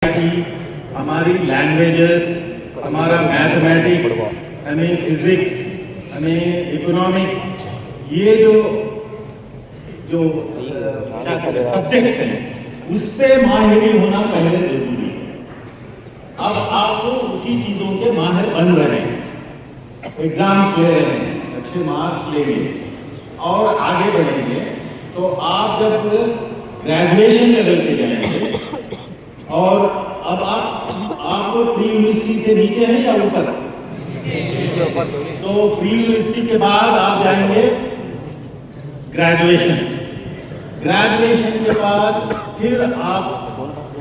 हमारी लैंग्वेजेस, हमारा मैथमेटिक्स, हमें फिजिक्स, हमें इकोनॉमिक्स, ये जो जो क्या कहते हैं सब्जेक्ट्स हैं, उस पर माहिर होना पहले जरूरी है। अब आप तो उसी चीज़ों के माहिर बन रहे हैं, एग्जाम्स ले रहे हैं, अच्छे मार्क्स लेंगे और आगे बढ़ेंगे। तो आप जब ग्रेजुएशन लेवल पे जाएंगे और अब आप प्री यूनिवर्सिटी से नीचे हैं या ऊपर? तो प्री यूनिवर्सिटी के बाद आप जाएंगे ग्रेजुएशन। ग्रेजुएशन के बाद फिर आप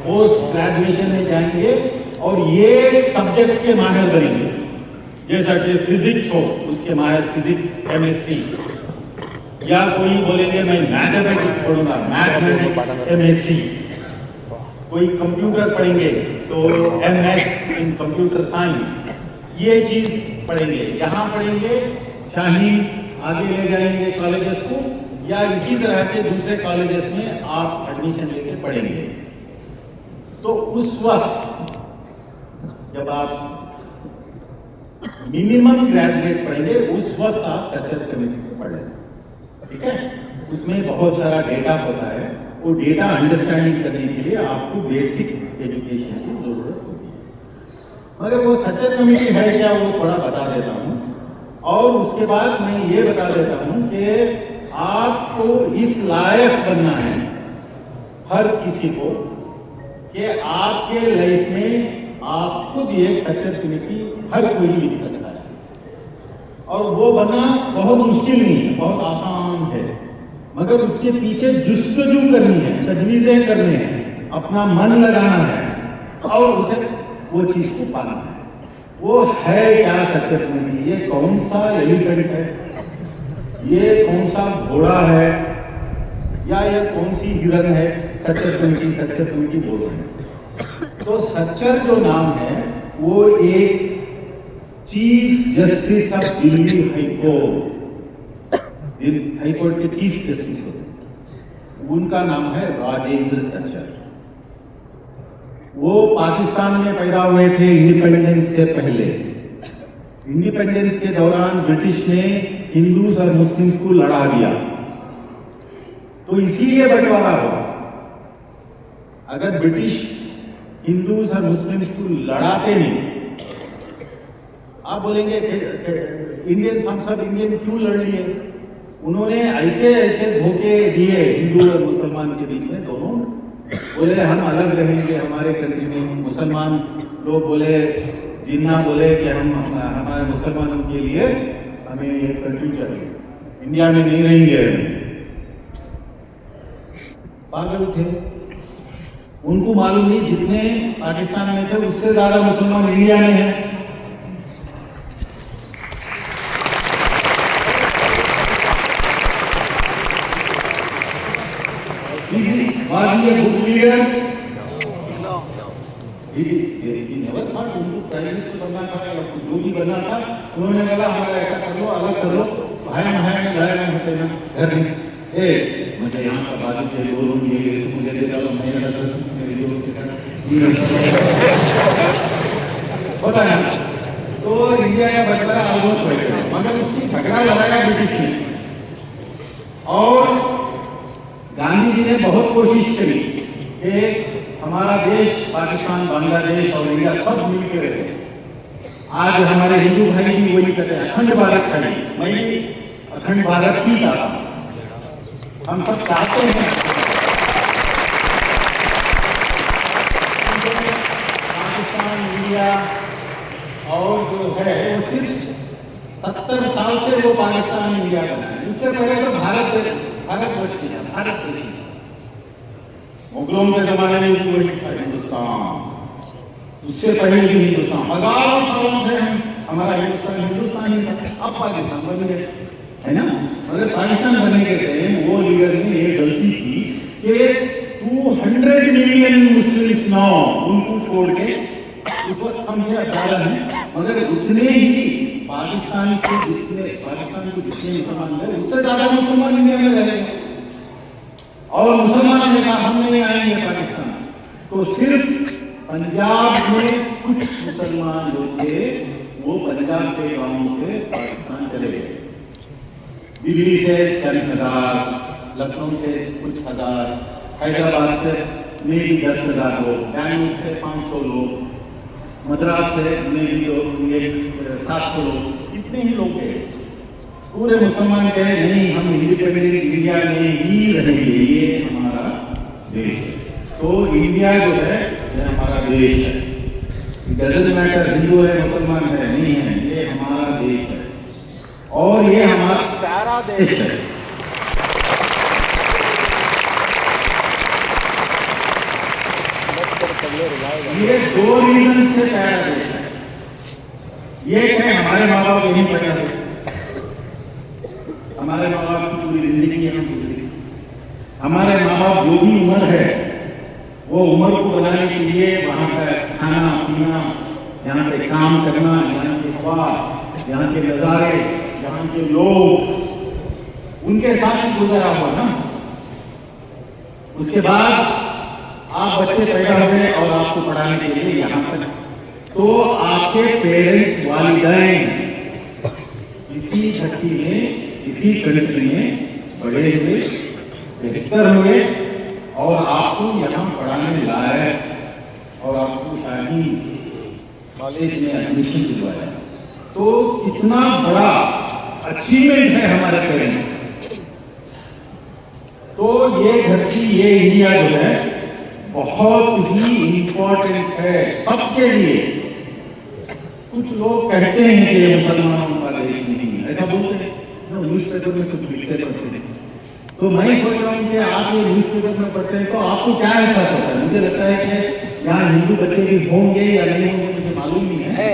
पोस्ट ग्रेजुएशन में जाएंगे और ये सब्जेक्ट के माहिर बनेंगे। जैसा कि फिजिक्स हो, उसके माहिर फिजिक्स, केमिस्ट्री, या कोई बोलेंगे मैं मैथमेटिक्स पढ़ूंगा, मैथमेटिक्स एमएससी। कोई कंप्यूटर पढ़ेंगे तो एमएस इन कंप्यूटर साइंस, ये चीज पढ़ेंगे। यहाँ पढ़ेंगे शाही, आगे ले जाएंगे कॉलेजेस को, या इसी तरह के दूसरे कॉलेजेस में आप एडमिशन लेके पढ़ेंगे। तो उस वक्त जब आप मिनिमम ग्रेजुएट पढ़ेंगे, उस वक्त आप सचेत कमेटी को पढ़ लेंगे, ठीक है। उसमें बहुत सारा डेटा होता है, वो डेटा अंडरस्टैंडिंग करने के लिए आपको बेसिक एजुकेशन की जरूरत होती है। मगर वो सचेत कमेटी है क्या, वो थोड़ा बता देता हूँ। और उसके बाद मैं ये बता देता हूँ कि आपको इस लायक बनना है हर किसी को कि आपके लाइफ में आप खुद एक सचेत कमेटी हर कोई लिख सकता है। और वो बनना बहुत मुश्किल नहीं है, बहुत आसान है, मगर उसके पीछे जुस्तजू करनी है, तजवीज़ें करनी है, अपना मन लगाना है और उसे वो चीज़ को पाना है। वो है क्या सचेत कमेटी? ये कौन सा एलिफेंट है, ये कौन सा घोड़ा है, या ये कौन सी हिरन है? सचेत कमेटी बोल रहे हैं। तो सच्चर जो नाम है वो एक chief justice of Delhi high court के चीफ जस्टिस होते हैं, उनका नाम है राजेंद्र सच्चर। वो पाकिस्तान में पैदा हुए थे इंडिपेंडेंस से पहले। इंडिपेंडेंस के दौरान ब्रिटिश ने हिंदूज और मुस्लिम्स को लड़ा दिया, तो इसीलिए बंटवारा हुआ। अगर ब्रिटिश हिंदूज और मुस्लिम्स को लड़ाते नहीं, आप बोलेंगे इंडियंस, हम सब इंडियन क्यों लड़ लिए? उन्होंने ऐसे ऐसे धोखे दिए हिंदू और मुसलमान के बीच में। दोनों बोले हम अलग रहेंगे हमारे कंट्री में, मुसलमान लोग बोले, जिन्ना बोले कि हम हमारे मुसलमानों के लिए हमें ये कंट्री चाहिए, इंडिया में नहीं रहेंगे। पागल थे, उनको मालूम नहीं जितने पाकिस्तान में थे उससे ज्यादा मुसलमान इंडिया में है। Was he a good leader? No. He never thought उनको प्राइम मिनिस्टर बनना था या जो भी बनना था। उन्होंने बोला हमारा ऐसा कर लो, अलग कर लो, भाई में लाया में होते ना घर में। मुझे यहाँ का बाजू के लोग ये मुझे दे डालो, मैं अलग कर दूँ, मेरे लोग के साथ होता है। तो इंडिया का बंटवारा ऑलमोस्ट वैसे, मगर उसकी झगड़ा लगाया ब्रिटिश ने। और गांधी जी ने बहुत कोशिश करी कि हमारा देश, पाकिस्तान, बांग्लादेश और इंडिया सब मिलकर रहे। आज हमारे हिंदू भाई भी वही कहते हैं अखंड भारत है। मैं भी अखंड भारत ही चाहता हूँ, हम सब चाहते हैं। पाकिस्तान, इंडिया और जो है वो सिर्फ 70 साल से वो पाकिस्तान इंडिया बना है। उससे पहले तो भारतवर्ष किया, भारत नहीं। मुगलों के जमाने में भी वही था हिंदुस्तान, उससे पहले भी हिंदुस्तान, हजारों सालों से हमारा हिंदुस्तान ही था। अब पाकिस्तान बन गए, है ना। अगर पाकिस्तान बनने के टाइम वो लीडर ने ये गलती की कि 200 मिलियन मुस्लिम्स नौ उनको छोड़ के, उस वक्त हम ये ज्यादा हैं, मगर उतने ही पाकिस्तान को जितने मुसलमान है उससे ज्यादा मुसलमान इंडिया में रहेंगे। और मुसलमानों ने कहा हम नहीं आएंगे पाकिस्तान, तो सिर्फ पंजाब में कुछ मुसलमान लोग थे, वो पंजाब के गांवों से पाकिस्तान चले गए। दिल्ली से चंद हजार, लखनऊ से कुछ हजार, हैदराबाद से में भी 10,000 लोग, बैंगलोर से 500 लोग, मद्रास से में भी लोग 700 लोग, इतने ही लोग गए। पूरे मुसलमान कहे नहीं, हम इंडिपेंडेंट इंडिया में ही रहेंगे, ये हमारा देश है। तो इंडिया जो है ये हमारा देश है। डजंट मैटर हिंदू है मुसलमान है, नहीं है, ये हमारा देश है और ये हमारा प्यारा देश है। ये 2 रीजन से प्यारा देश है। ये है हमारे माँ बाप यही पैदा हुए, हमारे माँ बाप की पूरी जिंदगी यहाँ गुजरी। हमारे माँ बाप जो भी उम्र है वो उम्र को बनाने के लिए वहाँ का खाना पीना, यहाँ पे काम करना, यहाँ की हवा, यहाँ के नज़ारे, यहाँ के लोग, उनके साथ ही गुजारा हुआ ना। उसके बाद आप बच्चे पैदा हुए और आपको पढ़ाने के लिए यहाँ तक, तो आपके पेरेंट्स वालिदैन इसी धरती में, इसी कंट्री में बड़े हुए, बेहतर हुए और आपको यहाँ पढ़ाने लाए और आपको शाही कॉलेज में एडमिशन दिलवाया। तो कितना बड़ा अचीवमेंट है हमारे पेरेंट्स। तो ये धरती, ये इंडिया जो है बहुत ही इंपॉर्टेंट है सबके लिए। कुछ लोग कहते हैं कि ये मुसलमानों का देश नहीं है, ऐसा बोलते हैं, न्यूज़पेपर में कुछ लिखते पढ़ते हैं। तो मैं सोच रहा हूँ कि आप ये न्यूज़पेपर में पढ़ते हैं तो आपको क्या एहसास होता है? मुझे लगता है कि यहाँ हिंदू बच्चे भी होंगे या नहीं होंगे मुझे मालूम नहीं है,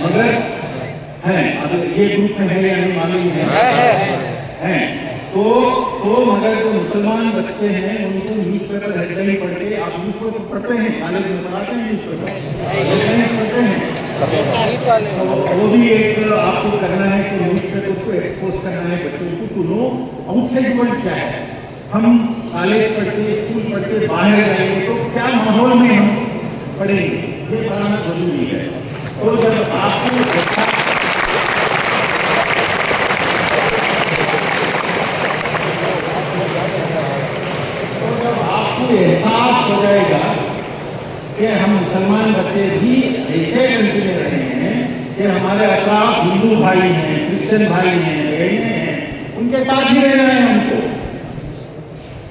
मगर हैं। अब ये ग्रुप में है या नहीं मालूम है। तो मगर जो मुसलमान बच्चे हैं उनको न्यूज़पेपर हेडलाइन पढ़ के, आप न्यूज़पेपर पढ़ते हैं, कॉलेज में पढ़ाते हैं न्यूज़पेपर पढ़ते हैं, वो भी एक आपको करना है कि न्यूज़पेपर को एक्सपोज करना है बच्चों को टू नो आउटसाइड वर्ल्ड क्या है। हम कॉलेज पढ़ते, स्कूल पढ़ते, बाहर जाएंगे तो क्या माहौल में हम पढ़ेंगे, ये पढ़ाना जरूरी है। तो जब आपको एहसास हो जाएगा कि हम मुसलमान बच्चे भी ऐसे कंट्री में रहे हैं कि हमारे अतराफ हिंदू भाई हैं, क्रिश्चियन भाई हैं, बहनें हैं, उनके साथ ही रहना है हमको।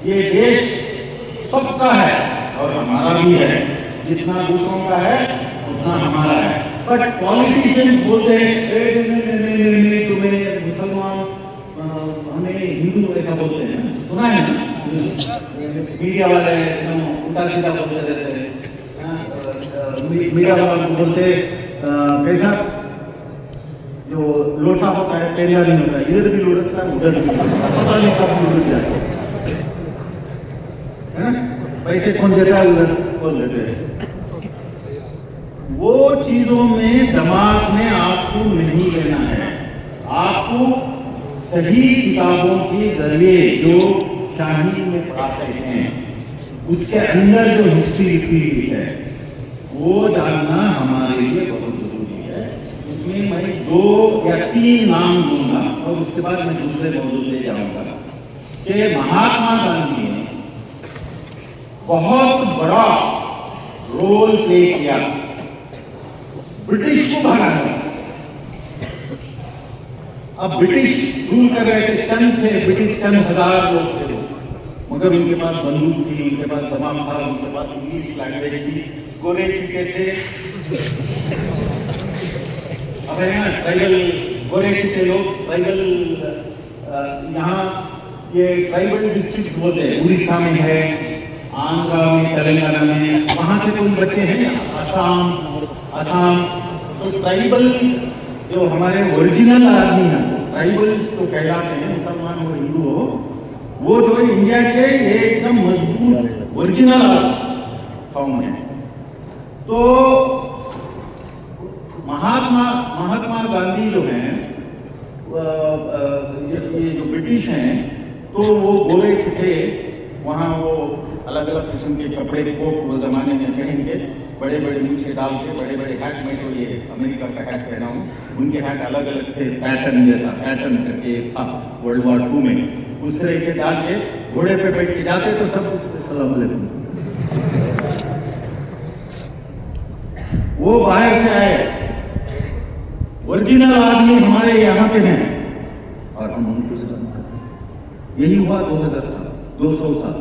ये देश सबका है और हमारा भी है, जितना दूसरों का है उतना हमारा है। बट पॉलिटिशियंस बोलते हैं नहीं तुम्हें मुसलमान, हमें हिंदू ऐसा बोलते हैं, सुना है ना? मीडिया वाले उल्टा सीधा बोलते रहते हैं। मीडिया वाले बोलते कैसा जो लोटा होता है टेढ़ा नहीं होता, इधर भी लुढ़कता है उधर भी पता नहीं कब लुढ़क जाए, है ना? पैसे कौन देता है उधर बोल देते हैं। वो चीजों में दिमाग में आपको नहीं लेना है। आपको सही किताबों के जरिए जो शाही में पढ़ाते हैं उसके अंदर जो हिस्ट्री लिखी हुई है वो जानना हमारे लिए बहुत जरूरी है। उसमें मैं 2 या 3 नाम दूंगा और उसके बाद मैं दूसरे मौजूद ले जाऊंगा कि महात्मा गांधी ने बहुत बड़ा रोल प्ले किया ब्रिटिश को भगाने में। अब ब्रिटिश रूल कर रहे थे, चंद थे ब्रिटिश, चंद हजार लोग थे, मगर उनके पास बंदूक थी, उनके पास दमाम था, उनके पास इंग्लिश लैंग्वेज थी, गोरे चिट्टे थे। अब है ना ट्राइबल गोरे चिट्टे लोग, ट्राइबल यहाँ ये ट्राइबल डिस्ट्रिक्ट बोलते हैं, उड़ीसा में है, आंध्रा में, तेलंगाना में, वहाँ से कोई बच्चे हैं, असम, तो ट्राइबल जो हमारे ओरिजिनल आदमी हैं, ट्राइबल्स तो कहलाते हैं, मुसलमान हो हिंदू हो, वो जो इंडिया के एकदम मजबूत ओरिजिनल फॉर्म है। तो महात्मा गांधी जो हैं, ये जो ब्रिटिश हैं, तो वो गोरे चिट्टे, वहाँ वो अलग अलग किस्म के कपड़े को वो जमाने में पहन के बड़े बड़े मूछे डाल के बड़े बड़े हैट, मैं तो ये अमेरिका का हैट पहना हूँ, उनके हैट अलग अलग थे, पैटर्न जैसा पैटर्न करके था वर्ल्ड वॉर 2 में, उस तरह के डाल के घोड़े पे बैठ के जाते तो सब अस्सलाम वालेकुम। वो बाहर से आए, ओरिजिनल आदमी हमारे यहाँ पे हैं और हम उनको सलाम करते। यही हुआ 2000 साल, 200 साल।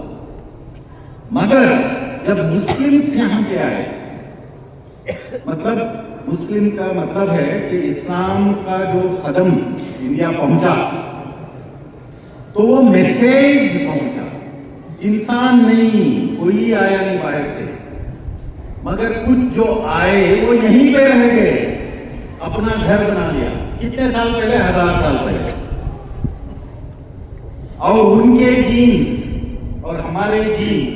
मगर जब मुस्लिम्स यहाँ पे आए, मतलब मुस्लिम का मतलब है कि इस्लाम का जो कदम इंडिया पहुंचा तो वो मैसेज पहुंचा, इंसान नहीं, कोई आया नहीं बाहर से, मगर कुछ जो आए वो यहीं पे रह गए, अपना घर बना लिया। कितने साल पहले? 1000 साल पहले। और उनके जीन्स और हमारे जीन्स,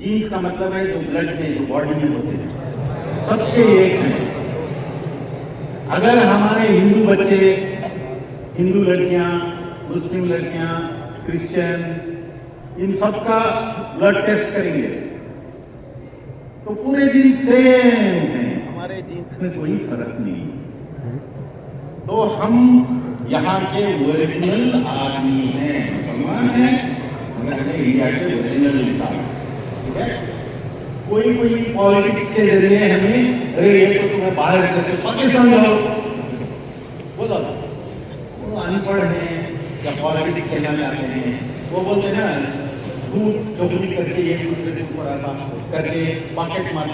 जीन्स का मतलब है जो ब्लड में, जो बॉडी में होते हैं, सबके एक हैं। अगर हमारे हिंदू बच्चे, हिंदू लड़कियां, मुस्लिम लड़कियां, क्रिश्चियन, इन सबका ब्लड टेस्ट करेंगे तो पूरे जीन्स सेम हैं, हमारे जीन्स में कोई फर्क नहीं। तो हम यहाँ के ओरिजिनल आदमी हैं, मुसलमान हैं, हमें इंडिया के ओरिजिनल इंसान, ठीक है। कोई कोई पॉलिटिक्स के जरिए हमें, अरे ये तो तुम्हें बाहर से पाकिस्तान जाओ, बोला वो अनपढ़ हैं या पॉलिटिक्स खेलना चाहते हैं, वो बोलते हैं ना दूध चौकड़ी करके एक दूसरे को थोड़ा सा करके पॉकेट मार,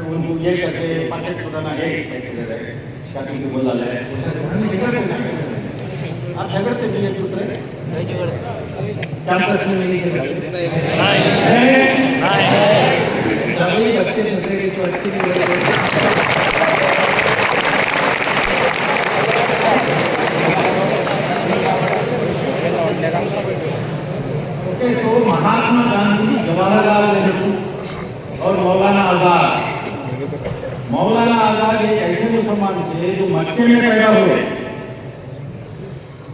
उनको ये करके पॉकेट छुड़ाना है, कैसे ले रहे क्या तुमको बोला ले, आप झगड़ते भी एक दूसरे कैंपस में नहीं झगड़ते, सभी बच्चे झगड़े तो अच्छी तो महात्मा गांधी, जवाहरलाल नेहरू और मौलाना आजाद। मौलाना आजाद एक ऐसे मुसलमान थे जो मक्के में पैदा हुए,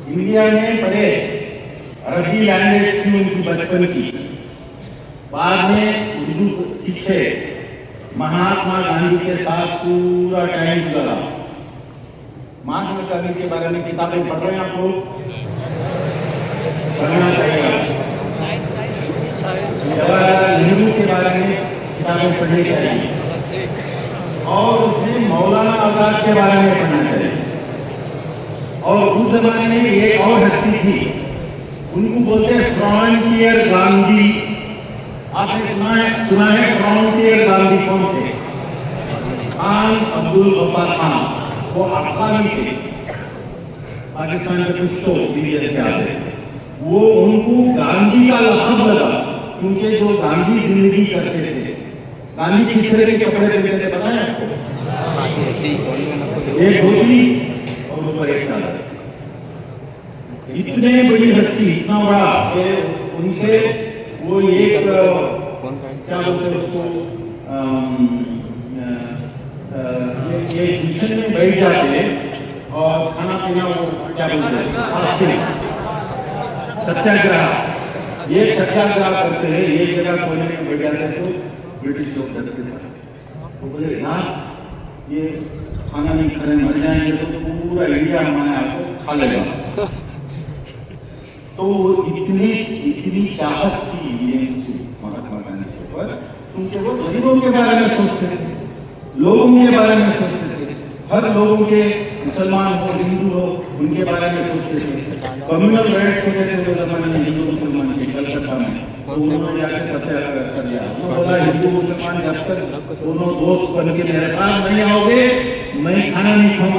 इंडिया में पढ़े, अरबी लैंग्वेज थी उनकी बचपन की, बाद में उर्दू सीखे, महात्मा गांधी के साथ पूरा टाइम गुजारा। महात्मा गांधी के बारे में किताबें पढ़ रहे हैं आप लोग, पढ़ना चाहिए। जवाहरलाल नेहरू के बारे में किताबें पढ़नी चाहिए और उसमें मौलाना आजाद के बारे में पढ़ना चाहिए। और उस जमाने में एक और हस्ती थी, उनको बोलते हैं फ्रंटियर गांधी। आपने सुना है फ्रंटियर गांधी कौन थे? खान अब्दुल गफ्फार खान, वो अफगानी थे, पाकिस्तान के कुछ तो रीजन से आते। वो उनको गांधी का लक़ब लगा क्योंकि जो गांधी जिंदगी करते थे। गांधी किस तरह के कपड़े पहनते थे पता है आपको? एक धोती और ऊपर एक चादर। इतने बड़ी हस्ती, इतना बड़ा कि उनसे वो एक क्या बोलते हैं उसको, ये किचन में बैठ जाते और खाना पीना वो क्या बोलते हैं फास्टिंग, सत्याग्रह, ये सत्याग्रह करते हैं, एक जगह कोने में बैठ जाते हैं तो ब्रिटिश लोग डरते थे, तो बोले यार ये खाना नहीं खाने मर जाएंगे तो पूरा इंडिया हमारे आपको खा लेगा। तो इतनी चाहत थी इंडियंस की महात्मा गांधी के ऊपर, क्योंकि वो गरीबों के बारे में सोचते थे, लोगों के बारे में सोचते थे, हर लोगों के, मुसलमान हो हिंदू हो, उनके बारे में सोचते थे। कम्युनल राइट्स होते थे वो जमाने में हिंदू मुसलमान के, कलकत्ता में, तो उन्होंने जाके सत्याग्रह कर दिया। उन्होंने बोला हिंदू मुसलमान जब तक दोनों दोस्त बन के मेरे पास नहीं आओगे मैं खाना नहीं खाऊंगा।